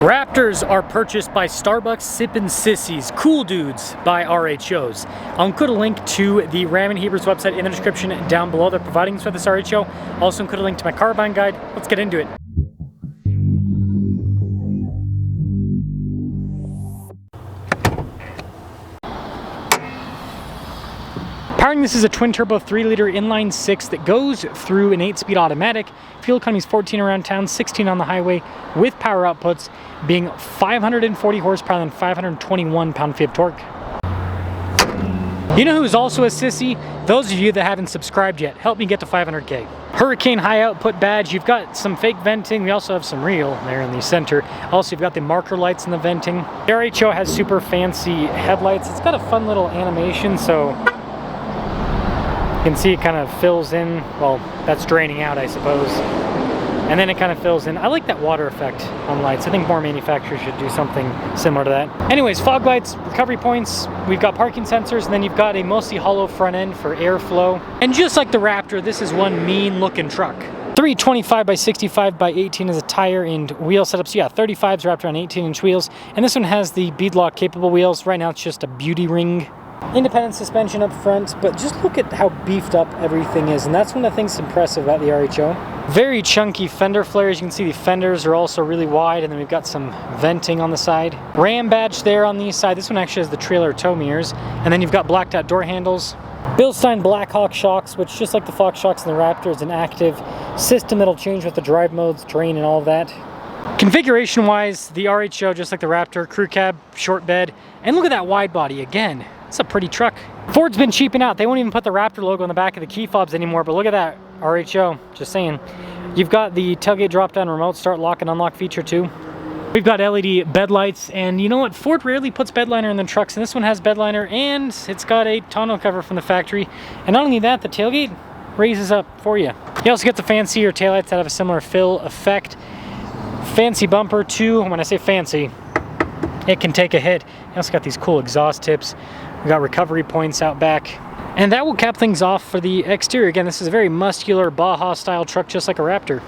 Raptors are purchased by Starbucks Sippin' Sissies, Cool Dudes by RHOs. I'll include a link to the Ram RHO's website in the description down below. They're providing us with this RHO. I'll also include a link to my carbine guide. Let's get into it. Powering this is a twin-turbo 3-liter inline-6 that goes through an 8-speed automatic. Fuel economy is 14 around town, 16 on the highway, with power outputs being 540 horsepower and 521 pound-feet of torque. You know who's also a sissy? Those of you that haven't subscribed yet. Help me get to 500K. Hurricane high output badge. You've got some fake venting. We also have some real there in the center. Also, you've got the marker lights in the venting. The RHO has super fancy headlights. It's got a fun little animation, so you can see it kind of fills in. Well, that's draining out, I suppose. And then it kind of fills in. I like that water effect on lights. I think more manufacturers should do something similar to that. Anyways, fog lights, recovery points. We've got parking sensors, and then you've got a mostly hollow front end for airflow. And just like the Raptor, this is one mean looking truck. 325 by 65 by 18 is a tire and wheel setup. So yeah, 35s wrapped around 18-inch wheels. And this one has the beadlock capable wheels. Right now it's just a beauty ring. Independent suspension up front, but just look at how beefed up everything is, and that's one of the things impressive about the RHO. Very chunky fender flares. You can see the fenders are also really wide, and then we've got some venting on the side. Ram badge there on the side. This one actually has the trailer tow mirrors, and then you've got blacked out door handles. Bilstein Blackhawk shocks, which just like the Fox shocks and the Raptor is an active system that'll change with the drive modes, terrain, and all of that. Configuration wise, the RHO, just like the Raptor, crew cab, short bed, and look at that wide body again. It's a pretty truck. Ford's been cheaping out. They won't even put the Raptor logo on the back of the key fobs anymore, but look at that RHO, just saying. You've got the tailgate drop-down remote start lock and unlock feature too. We've got LED bed lights, and you know what? Ford rarely puts bed liner in the trucks, and this one has bed liner, and it's got a tonneau cover from the factory. And not only that, the tailgate raises up for you. You also get the fancier taillights that have a similar fill effect. Fancy bumper too. When I say fancy, it can take a hit. You also got these cool exhaust tips. We got recovery points out back. And that will cap things off for the exterior. Again, this is a very muscular Baja style truck, just like a Raptor.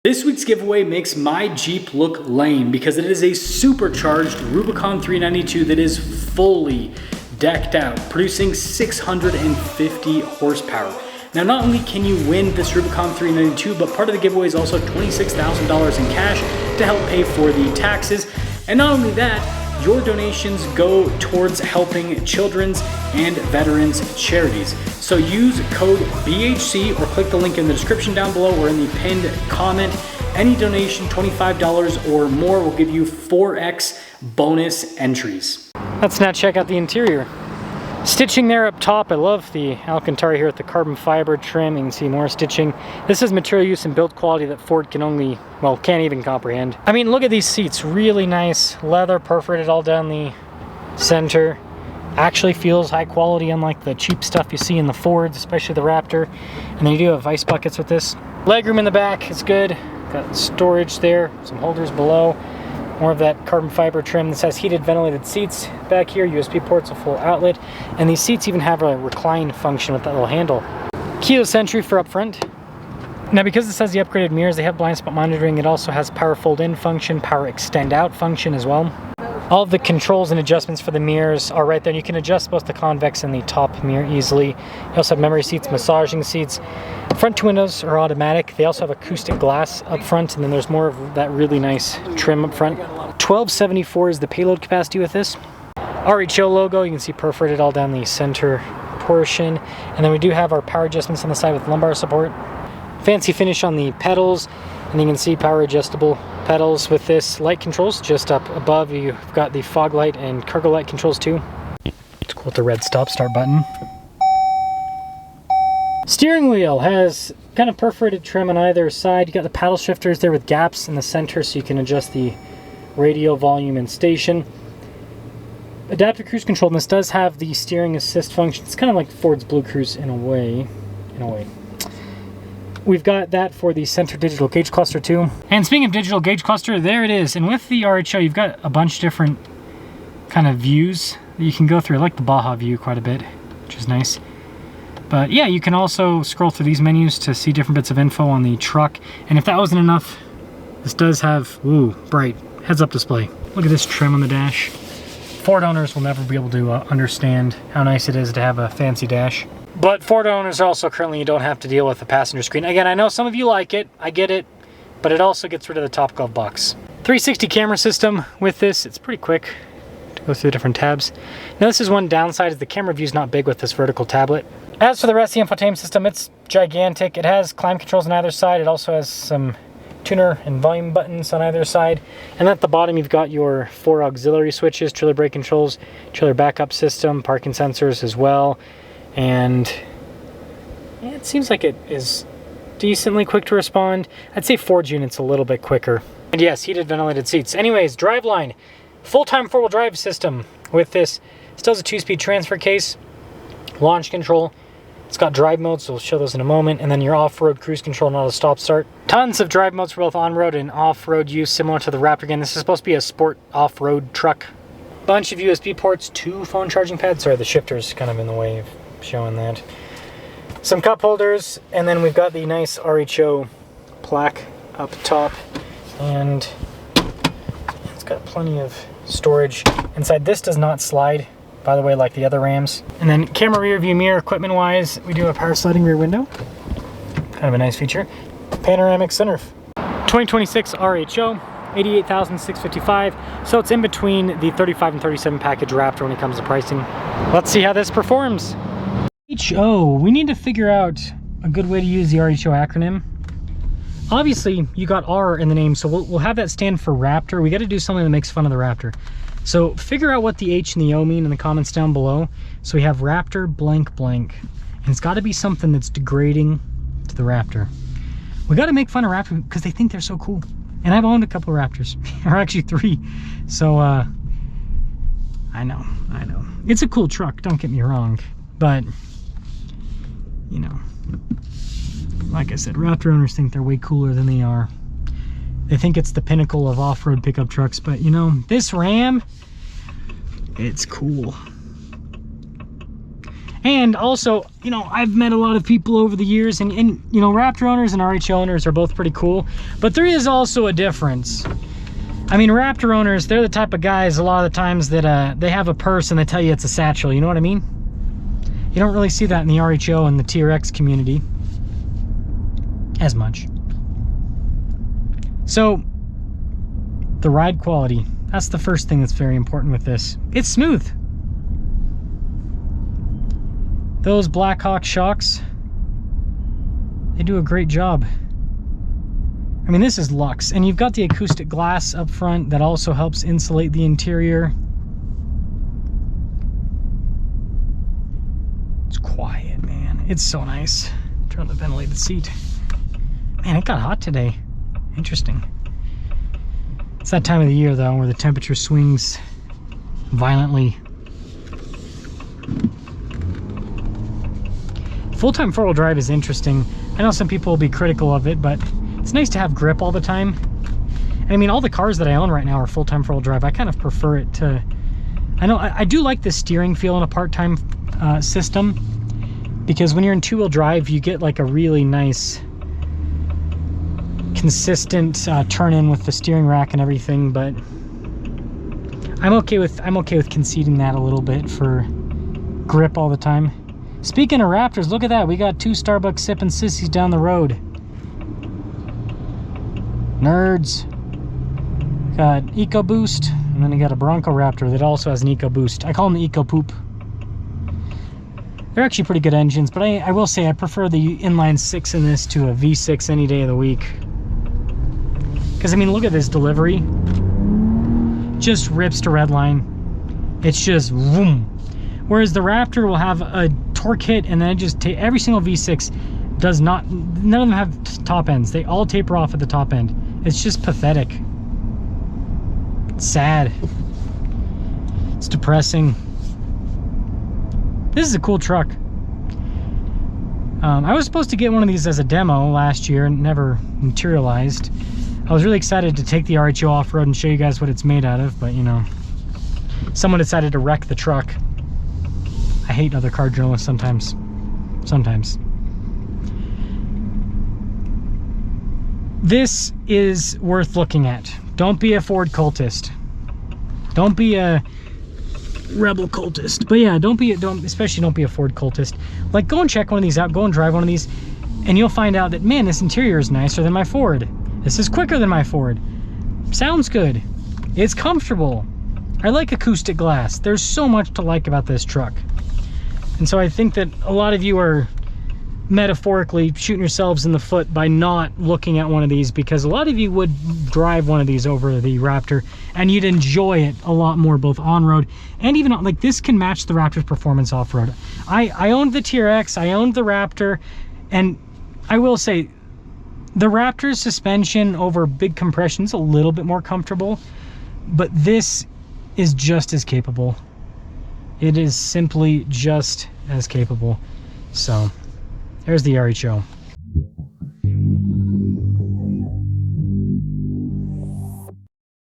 This week's giveaway makes my Jeep look lame because it is a supercharged Rubicon 392 that is fully decked out, producing 650 horsepower. Now, not only can you win this Rubicon 392, but part of the giveaway is also $26,000 in cash to help pay for the taxes. And not only that, your donations go towards helping children's and veterans charities. So use code BHC or click the link in the description down below or in the pinned comment. Any donation, $25 or more, will give you 4x bonus entries. Let's now check out the interior. Stitching there up top. I love the Alcantara here with the carbon fiber trim. You can see more stitching. This is material use and build quality that Ford can only, well, can't even comprehend. I mean, look at these seats. Really nice leather, perforated all down the center. Actually feels high quality, unlike the cheap stuff you see in the Fords, especially the Raptor. And then you do have ice buckets with this. Legroom in the back is good. Got storage there, some holders below. More of that carbon fiber trim. This has heated ventilated seats back here, USB ports, a full outlet, and these seats even have a recline function with that little handle. Keyless entry for up front. Now, because this has the upgraded mirrors, they have blind spot monitoring. It also has power fold in function, power extend out function as well. All of the controls and adjustments for the mirrors are right there. And you can adjust both the convex and the top mirror easily. You also have memory seats, massaging seats. Front two windows are automatic. They also have acoustic glass up front, and then there's more of that really nice trim up front. 1274 is the payload capacity with this. RHO logo, you can see perforated all down the center portion. And then we do have our power adjustments on the side with lumbar support. Fancy finish on the pedals, and you can see power adjustable pedals with this. Light controls just up above. You've got the fog light and cargo light controls too. It's cool with the red stop start button. Steering wheel has kind of perforated trim on either side. You got the paddle shifters there with gaps in the center so you can adjust the radio volume and station. Adaptive cruise control, and this does have the steering assist function. It's kind of like Ford's Blue Cruise in a way. We've got that for the center digital gauge cluster too. And speaking of digital gauge cluster, there it is. And with the RHO, you've got a bunch of different kind of views that you can go through. I like the Baja view quite a bit, which is nice. But yeah, you can also scroll through these menus to see different bits of info on the truck. And if that wasn't enough, This does have, ooh, bright heads-up display. Look at this trim on the dash. Ford owners will never be able to understand how nice it is to have a fancy dash. But Ford owners also currently don't have to deal with the passenger screen. Again, I know some of you like it, I get it, but it also gets rid of the top glove box. 360 camera system with this. It's pretty quick to go through the different tabs. Now this is one downside, is the camera view is not big with this vertical tablet. As for the rest of the infotainment system, it's gigantic. It has climate controls on either side. It also has some tuner and volume buttons on either side. And at the bottom, you've got your 4 auxiliary switches, trailer brake controls, trailer backup system, parking sensors as well. And it seems like it is decently quick to respond. I'd say Ford's unit's a little bit quicker. And yes, heated ventilated seats. Anyways, driveline, full-time four-wheel drive system with this. Still has a 2-speed transfer case, launch control. It's got drive modes, so we'll show those in a moment. And then your off-road cruise control and auto stop start. Tons of drive modes for both on-road and off-road use, similar to the Raptor. Again, this is supposed to be a sport off-road truck. Bunch of USB ports, 2 phone charging pads. Sorry, the shifter's kind of in the way of showing that. Some cup holders, and then we've got the nice RHO plaque up top. And it's got plenty of storage inside. This does not slide, by the way, like the other Rams. And then camera rear view mirror, equipment wise, we do have a power sliding rear window. Kind of a nice feature. Panoramic sunroof. 2026 RHO, 88,655. So it's in between the 35 and 37 package Raptor when it comes to pricing. Let's see how this performs. RHO, we need to figure out a good way to use the RHO acronym. Obviously, you got R in the name, so we'll have that stand for Raptor. We got to do something that makes fun of the Raptor. So figure out what the H and the O mean in the comments down below. So we have Raptor blank blank. And it's got to be something that's degrading to the Raptor. We got to make fun of Raptor because they think they're so cool. And I've owned a couple of Raptors, or actually 3. So, I know. It's a cool truck, don't get me wrong. But, you know, like I said, Raptor owners think they're way cooler than they are. They think it's the pinnacle of off-road pickup trucks, but you know, this Ram, it's cool. And also, you know, I've met a lot of people over the years, and you know, Raptor owners and RHO owners are both pretty cool, but there is also a difference. I mean, Raptor owners, they're the type of guys a lot of the times that they have a purse and they tell you it's a satchel, you know what I mean? You don't really see that in the RHO and the TRX community as much. So the ride quality, that's the first thing that's very important with this. It's smooth. Those Blackhawk shocks, they do a great job. I mean, this is luxe, and you've got the acoustic glass up front that also helps insulate the interior. It's quiet, man. It's so nice. Turn on the ventilated seat. Man, it got hot today. Interesting. It's that time of the year, though, where the temperature swings violently. Full-time four-wheel drive is interesting. I know some people will be critical of it, but it's nice to have grip all the time. And I mean, all the cars that I own right now are full-time four-wheel drive. I kind of prefer it to... I do like the steering feel in a part-time system, because when you're in two-wheel drive, you get like a really nice, consistent turn-in with the steering rack and everything. But I'm okay with conceding that a little bit for grip all the time. Speaking of Raptors, look at that. We got 2 Starbucks sipping sissies down the road. Nerds. Got EcoBoost, and then you got a Bronco Raptor that also has an EcoBoost. I call them the Eco Poop. They're actually pretty good engines, but I will say I prefer the inline 6 in this to a V6 any day of the week. Because I mean, look at this delivery. Just rips to redline. It's just vroom. Whereas the Raptor will have a torque hit, and then it just every single V6 does not. None of them have top ends. They all taper off at the top end. It's just pathetic. It's sad. It's depressing. This is a cool truck. I was supposed to get one of these as a demo last year and never materialized. I was really excited to take the RHO off-road and show you guys what it's made out of, but you know, someone decided to wreck the truck. I hate other car journalists sometimes. This is worth looking at. Don't be a Ford cultist. Don't be a Rebel cultist. But yeah, especially don't be a Ford cultist. Like, go and check one of these out, go and drive one of these, and you'll find out that, man, this interior is nicer than my Ford. This is quicker than my Ford. Sounds good. It's comfortable. I like acoustic glass. There's so much to like about this truck. And so I think that a lot of you are metaphorically shooting yourselves in the foot by not looking at one of these, because a lot of you would drive one of these over the Raptor and you'd enjoy it a lot more, both on-road and even on, like, this can match the Raptor's performance off-road. I owned the TRX, I owned the Raptor, and I will say the Raptor's suspension over big compression is a little bit more comfortable, but this is just as capable. It is simply just as capable. So there's the RHO.